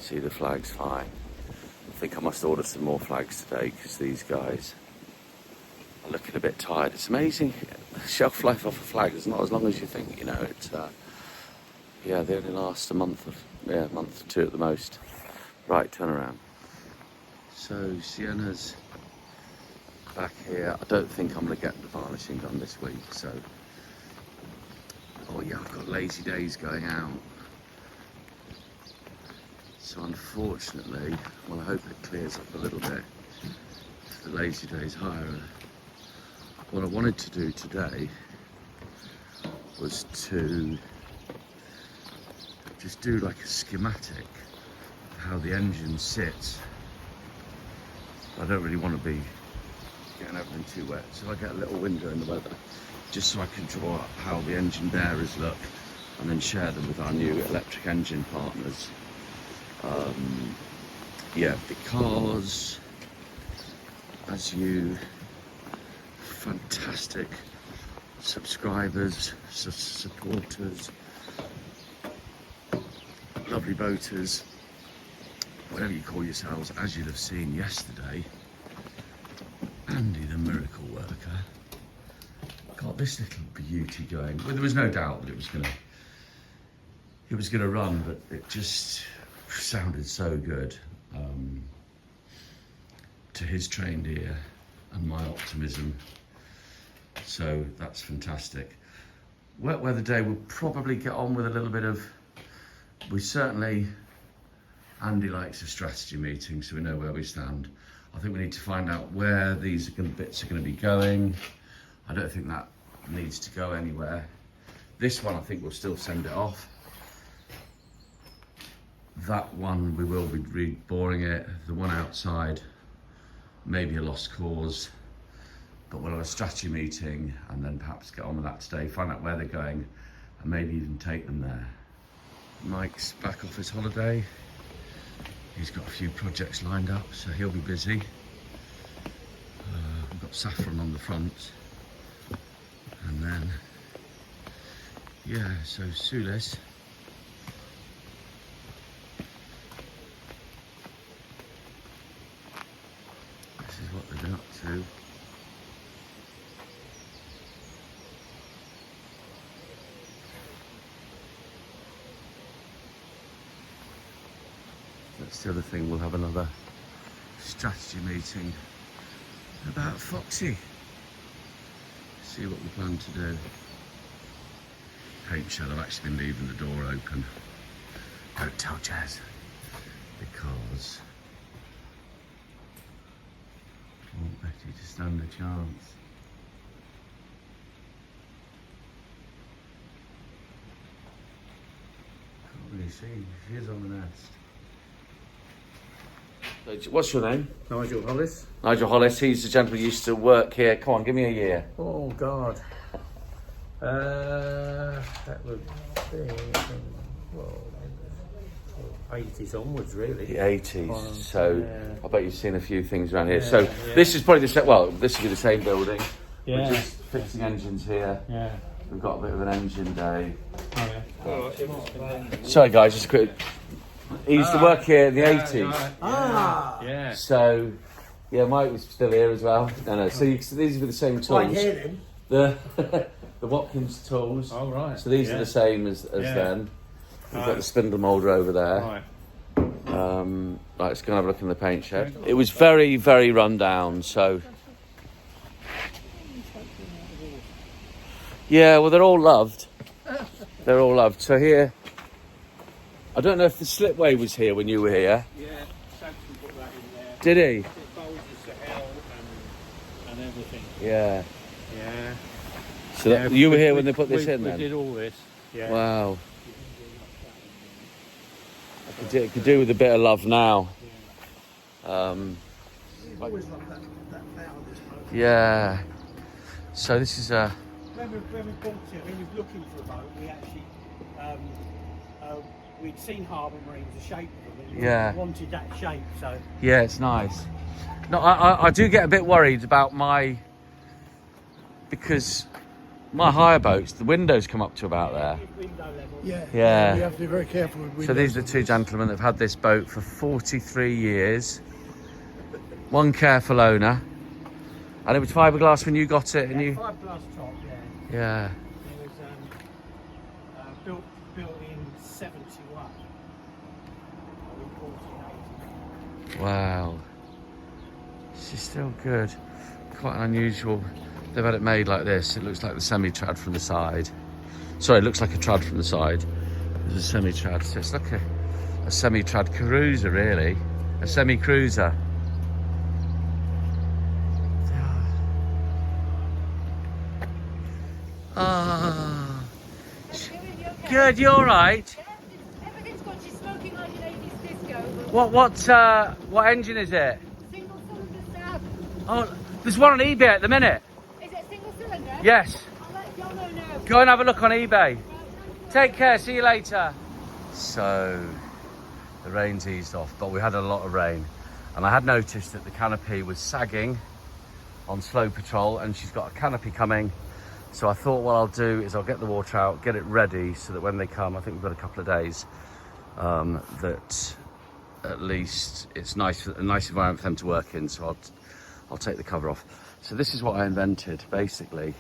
See the flags fine. I think I must order some more flags today because these guys are looking a bit tired. It's amazing. The shelf life of a flag is not as long as you think, you know. It's yeah, they only last a month or two at the most. Right, turn around. So Sienna's back here. I don't think I'm going to get the varnishing done this week, so... Oh yeah, I've got lazy days going out. So unfortunately, well, I hope it clears up a little bit. The lazy days higher. What I wanted to do today was to just do like a schematic of how the engine sits. I don't really want to be getting everything too wet, so I get a little window in the weather just so I can draw up how the engine bearers look and then share them with our new electric engine partners. Yeah, because as you fantastic subscribers, supporters, lovely boaters, whatever you call yourselves, as you'd have seen yesterday, Andy the miracle worker got this little beauty going. Well, there was no doubt that it was gonna run, but it just sounded so good to his trained ear and my optimism. So that's fantastic. Wet weather day, we'll probably get on with a little bit of, Andy likes a strategy meeting, so we know where we stand. I think we need to find out where these bits are going to be going. I don't think that needs to go anywhere. This one, I think we'll still send it off. That one, we will be reboring it. The one outside, maybe a lost cause. But we'll have a strategy meeting and then perhaps get on with that today, find out where they're going and maybe even take them there. Mike's back off his holiday. He's got a few projects lined up, so he'll be busy. We've got saffron on the front. And then, yeah, so Sulis. This is what they've been up to. That's the other thing, we'll have another strategy meeting about Foxy. See what we plan to do. Paint shed, I've actually been leaving the door open. Don't tell Jazz, because I want Betty to stand a chance. Can't really see, she is on the nest. What's your name? Nigel Hollis. Nigel Hollis, he's the gentleman who used to work here. Come on, give me a year. Oh, God. That would be, well, 80s onwards, really. The 80s, so yeah. I bet you've seen a few things around here. Yeah, So yeah. this is probably the same, well, this will be the same building. Yeah. We're just fixing engines here. Yeah. We've got a bit of an engine day. Oh, yeah. Sorry guys, just a quick. He used to work here in the 80s. Right. Ah. Yeah. So, yeah, Mike was still here as well. No. So these are the same tools. Right here then. The Watkins tools. Oh, right. So these Yeah. are the same as Yeah. then. We've got Right. the spindle moulder over there. Right. Right, let's go and have a look in the paint shed. It was very, very run down, so... Yeah, well, they're all loved. They're all loved. So here... I don't know if the slipway was here when you were here. Yeah, Samson put that in there. Did he? It bulges to hell and everything. Yeah. Yeah. So that, you were here when they put this in we then? did all this. Yeah. Wow. I could do with a bit of love now. Always like that bow of this boat. Yeah. So this is a... When we bought it, when we were looking for a boat, we actually, we'd seen Harbour Marines, the shape of them, and Yeah. we wanted that shape, so... Yeah, it's nice. No, I do get a bit worried about my... Because My hire boats, the windows come up to about there. Window level. Yeah. Yeah. We have to be very careful with windows. So these are the two gentlemen that have had this boat for 43 years. One careful owner. And it was fiberglass when you got it, and you... 5 plus top, yeah. Yeah. It was built in 71. We bought it in 80. Wow. She's still good. Quite unusual. They've had it made like this. It looks like the semi-trad from the side. Sorry, it looks like a trad from the side. It's a semi-trad. So it's like a semi-trad cruiser, really. A semi-cruiser. Ah. Good, you all right? Everything's got you smoking like your lady's disco. What engine is it? Single cylinder stab. Oh, there's one on eBay at the minute. Is it single cylinder? Yes. I'll let John know now. Go and have a look on eBay. Take care, see you later. So, the rain's eased off, but we had a lot of rain. And I had noticed that the canopy was sagging on slow patrol, and she's got a canopy coming. So I thought what I'll do is I'll get the water out, get it ready, so that when they come, I think we've got a couple of days, that at least it's a nice environment for them to work in. So I'll take the cover off. So this is what I invented, basically.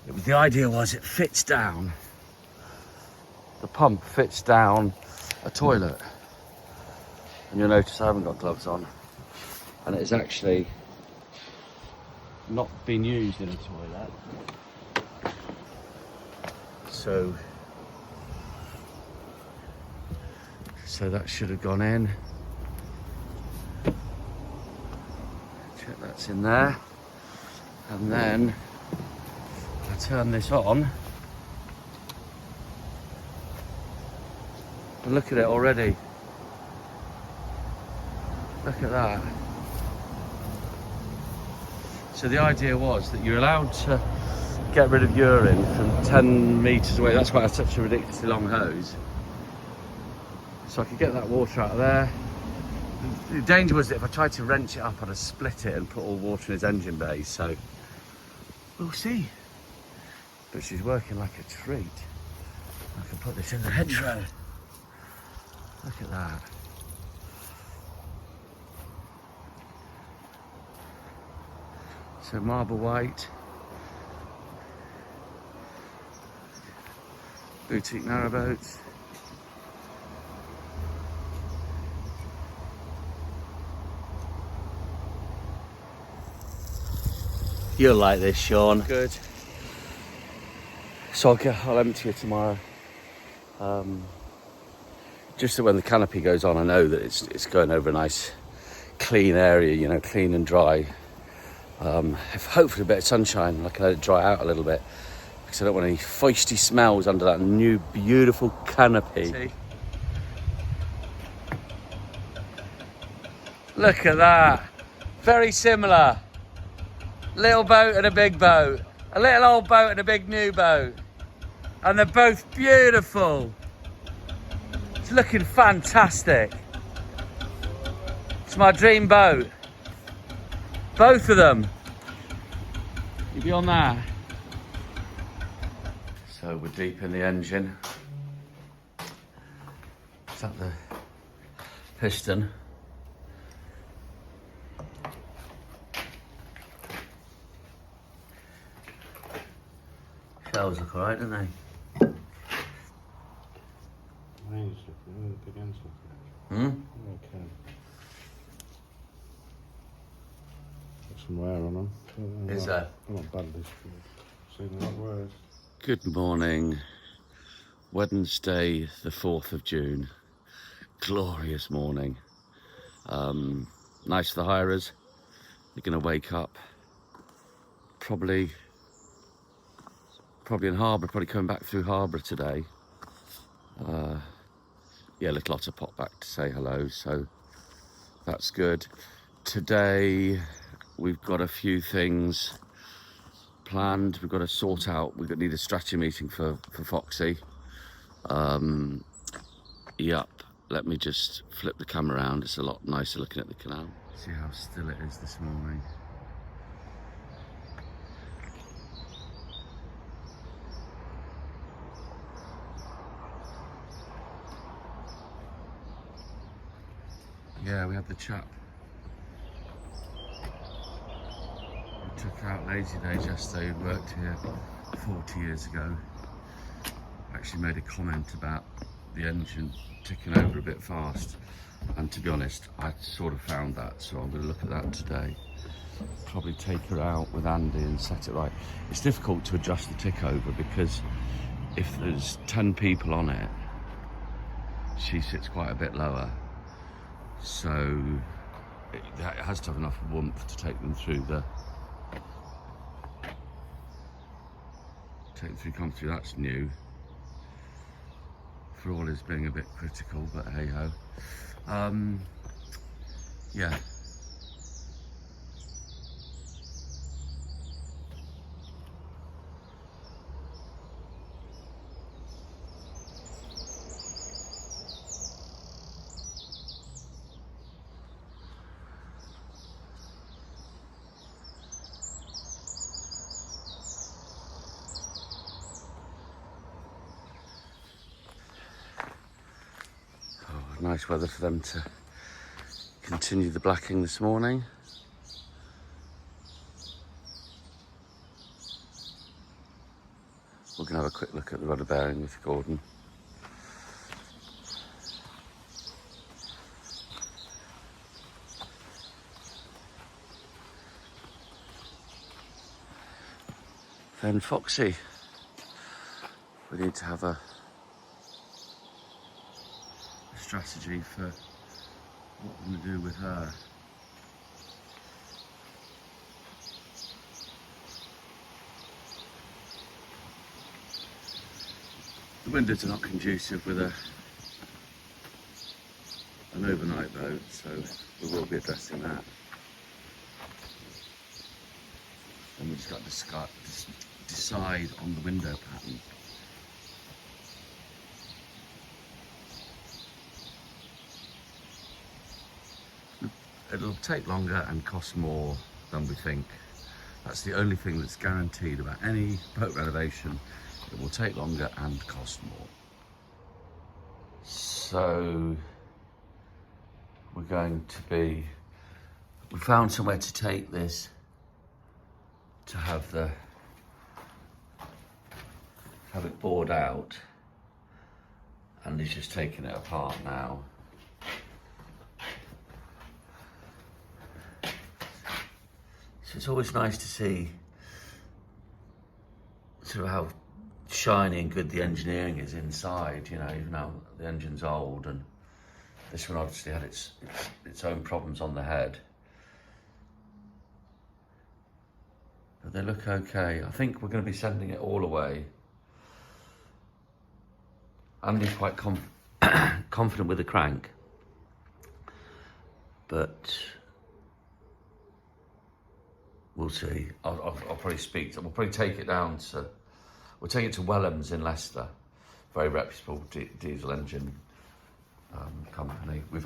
The idea was it fits down, the pump fits down a toilet. And you'll notice I haven't got gloves on. And it is actually not been used in a toilet. So that should have gone in. Check that's in there. And then I turn this on. And look at it already. Look at that. So the idea was that you're allowed to get rid of urine from 10 metres away. That's why I have such a ridiculously long hose. So I could get that water out of there. The danger was that if I tried to wrench it up, I'd have split it and put all the water in his engine bay. So we'll see. But she's working like a treat. I can put this in the hedgerow. Look at that. So marble white. Boutique narrowboats. You'll like this, Sean. Good. So I'll empty it tomorrow. Just so when the canopy goes on, I know that it's going over a nice clean area, you know, clean and dry. If hopefully a bit of sunshine, I can let it dry out a little bit, because I don't want any feisty smells under that new beautiful canopy. See? Look at that. Very similar. Little boat and a big boat. A little old boat and a big new boat. And they're both beautiful. It's looking fantastic. It's my dream boat. Both of them. You be on that? So we're deep in the engine. Is that the piston? Shells look alright, don't they? Mine's looking, the big ends looking. Okay. Got some wear on them. Is there? I'm not badly seen a lot worse. Good morning. Wednesday, the 4th of June. Glorious morning. Nice for the hirers. They're going to wake up probably in harbour, probably coming back through harbour today. Yeah, little Otter popped back to say hello, so that's good. Today we've got a few things planned. We've got to sort out, need a strategy meeting for Foxy. Yep, let me just flip the camera around. It's a lot nicer looking at the canal. See how still it is this morning. yeah, we had the chap who took out lazy days yesterday, who worked here 40 years ago. Actually made a comment about the engine ticking over a bit fast, and to be honest, I sort of found that, so I'm going to look at that today. Probably take her out with Andy and set it right. It's difficult to adjust the tick over because if there's 10 people on it, she sits quite a bit lower, so it has to have enough warmth to take them through comfortably. That's new, for all his being a bit critical, but hey ho. Yeah. Nice weather for them to continue the blacking this morning. We're going to have a quick look at the rudder bearing with Gordon. Then Foxy, we need to have a strategy for what we're going to do with her. The windows are not conducive with an overnight boat, so we will be addressing that. And we just got to decide on the window pattern. It'll take longer and cost more than we think. That's the only thing that's guaranteed about any boat renovation. It will take longer and cost more. So we're going to be, we found somewhere to take this to have it bored out, and he's just taking it apart now. So it's always nice to see sort of how shiny and good the engineering is inside, you know, even though the engine's old, and this one obviously had its own problems on the head. But they look okay. I think we're going to be sending it all away. Andy's quite confident with the crank, but we'll see. I'll probably speak to, we'll probably take it down to, we'll take it to Wellham's in Leicester, very reputable diesel engine company. We've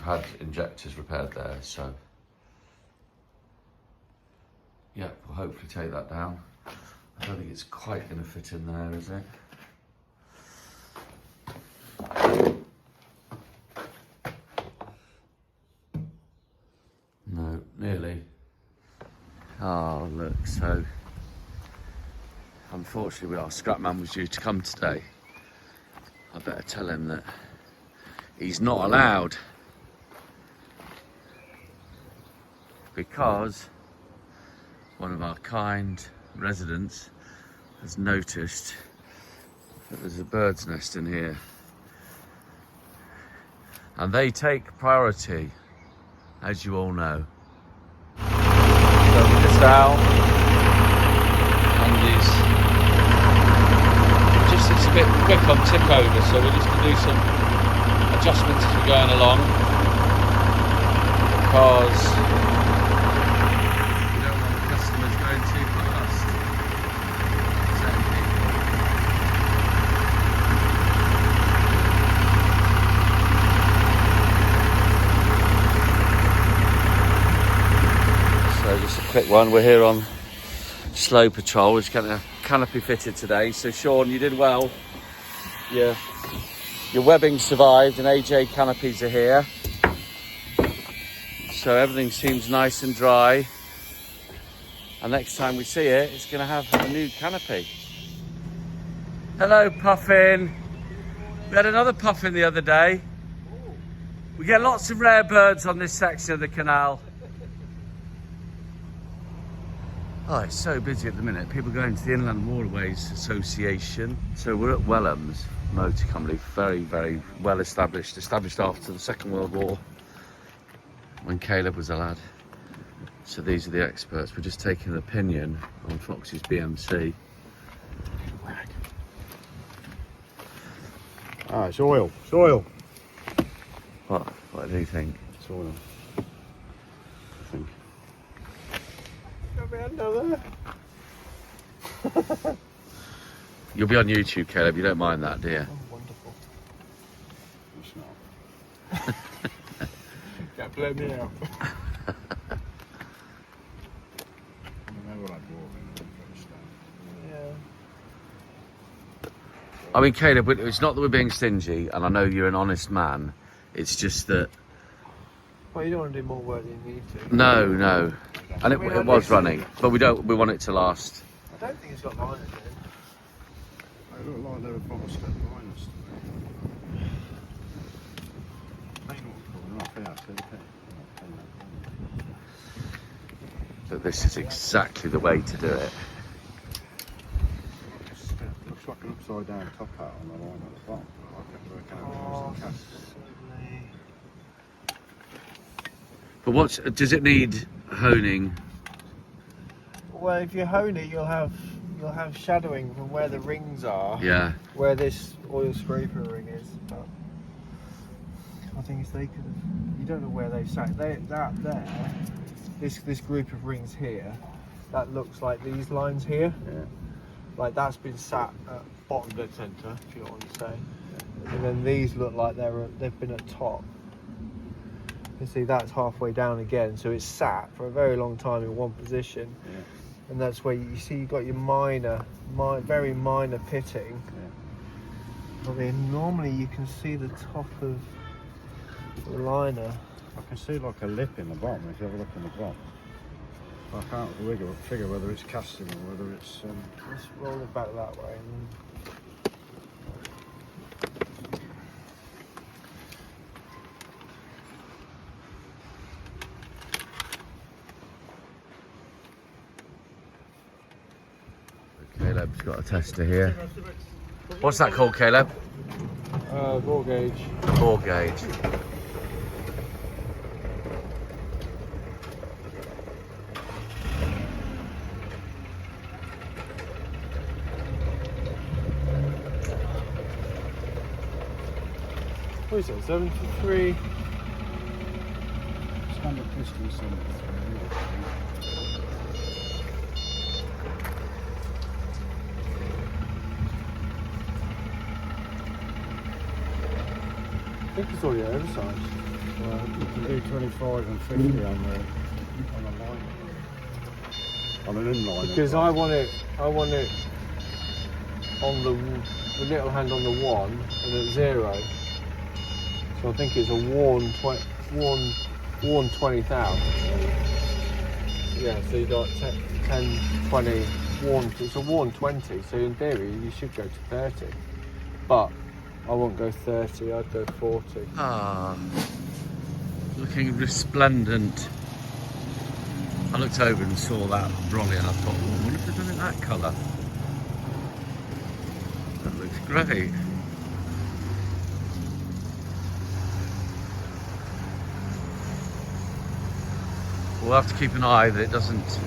had injectors repaired there, so yeah, we'll hopefully take that down. I don't think it's quite going to fit in there, is it? No, nearly. Oh, look, so unfortunately our scrapman was due to come today. I better tell him that he's not allowed, because one of our kind residents has noticed that there's a bird's nest in here, and they take priority, as you all know. So we're just out, and it's a bit quick on tip over, so we're just going to do some adjustments as we're going along, because we don't want the customers going too fast. So just a quick one. We're here on slow patrol. We're just getting a canopy fitted today. So Sean, you did well. Yeah. Your webbing survived and AJ canopies are here. So everything seems nice and dry. And next time we see it, it's going to have a new canopy. Hello, Puffin. We had another puffin the other day. We get lots of rare birds on this section of the canal. Oh, it's so busy at the minute. People going to the Inland Waterways Association. So we're at Wellham's Motor Company, very, very well established after the Second World War when Caleb was a lad. So these are the experts. We're just taking an opinion on Foxy's BMC. Ah, it's oil. It's oil. What do you think? It's oil. I think. Got me under there. You'll be on YouTube, Caleb. You don't mind that, do you? Oh, wonderful. It's not. Can't blow me out. I mean, Caleb, it's not that we're being stingy, and I know you're an honest man. It's just that... Well, you don't want to do more work than you need to. No. And it was running, but we want it to last. I don't think it's got liners in. They look like they were promised at liners to me. But this is exactly the way to do it. Looks like an upside down top hat on the line at the bottom. I kept working out what it was in cast. But does it need honing? Well, if you hone it, you'll have shadowing from where the rings are. Yeah. Where this oil scraper ring is. But I think if they could have, you don't know where they've sat. This group of rings here, that looks like these lines here. Yeah. Like that's been sat at bottom dead centre, if you know what I'm saying. And then these look like they've been at top. You see that's halfway down again, so it's sat for a very long time in one position. Yeah. And that's where you see you've got your very minor pitting. Yeah. I mean, normally you can see the top of the liner. I can see like a lip in the bottom if you have a look in the bottom. I can't figure whether it's casting or whether it's... Let's roll it back that way. Caleb's got a tester here. What's that called, Caleb? Bore gauge. Bore gauge. What is it, 73? Standard piston 73. I think it's already oversized. Well, you can do 25 and 50 on a line. On an inline. Because I want it on the little hand on the 1 and at 0. So I think it's a worn 20,000. Yeah, so you got 10, 20, worn. It's a worn 20. So in theory, you should go to 30. But I won't go 30. I'd go 40. Ah, looking resplendent. I looked over and saw that brolly and I thought, oh, I wonder if they've done it that colour. That looks great. We'll have to keep an eye that it doesn't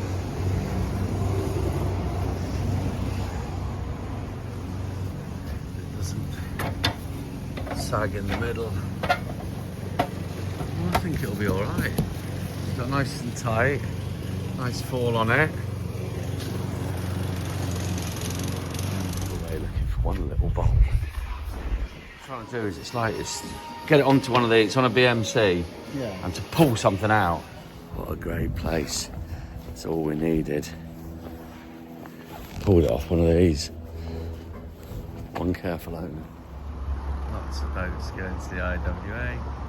sag in the middle. Well, I think it'll be alright. It's got nice and tight, nice fall on it. We're looking for one little bolt. What I'm trying to do is get it onto one of these, it's on a BMC, Yeah. and to pull something out. What a great place. That's all we needed. Pulled it off one of these. One careful opening. Oh, lots of boats going to the IWA.